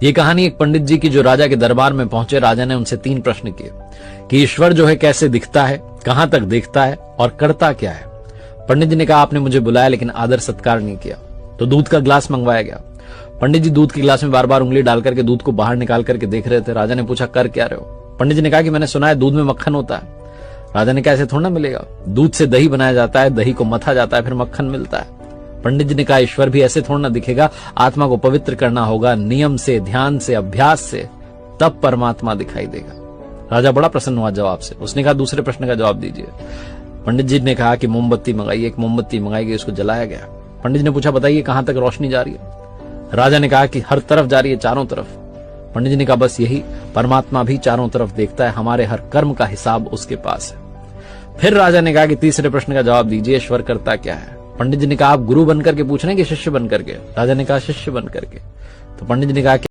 ये कहानी एक पंडित जी की जो राजा के दरबार में पहुंचे। राजा ने उनसे 3 प्रश्न किए कि ईश्वर जो है कैसे दिखता है, कहां तक देखता है और करता क्या है। पंडित जी ने कहा आपने मुझे बुलाया लेकिन आदर सत्कार नहीं किया। तो दूध का ग्लास मंगवाया गया। पंडित जी दूध के ग्लास में बार बार उंगली डाल करके दूध को बाहर निकाल करके देख रहे थे। राजा ने पूछा कर क्या रहे हो। पंडित जी ने कहा कि मैंने सुना है दूध में मक्खन होता है। राजा ने कहा ऐसे थोड़ा ना मिलेगा, दूध से दही बनाया जाता है, दही को मथा जाता है, फिर मक्खन मिलता है। पंडित जी ने कहा ईश्वर भी ऐसे थोड़ा ना दिखेगा, आत्मा को पवित्र करना होगा, नियम से, ध्यान से, अभ्यास से, तब परमात्मा दिखाई देगा। राजा बड़ा प्रसन्न हुआ जवाब से। उसने कहा दूसरे प्रश्न का जवाब दीजिए। पंडित जी ने कहा कि मोमबत्ती मंगाई। एक मोमबत्ती मंगाई गई, उसको जलाया गया। पंडित जी ने पूछा बताइए कहां तक रोशनी जा रही है। राजा ने कहा कि हर तरफ जा रही है, चारों तरफ। पंडित जी ने कहा बस यही, परमात्मा भी चारों तरफ देखता है, हमारे हर कर्म का हिसाब उसके पास है। फिर राजा ने कहा कि तीसरे प्रश्न का जवाब दीजिए, ईश्वर करता क्या है। पंडित जी ने कहा आप गुरु बनकर के पूछ रहे हैं कि शिष्य बनकर के। राजा ने कहा शिष्य बनकर के। तो पंडित जी ने कहा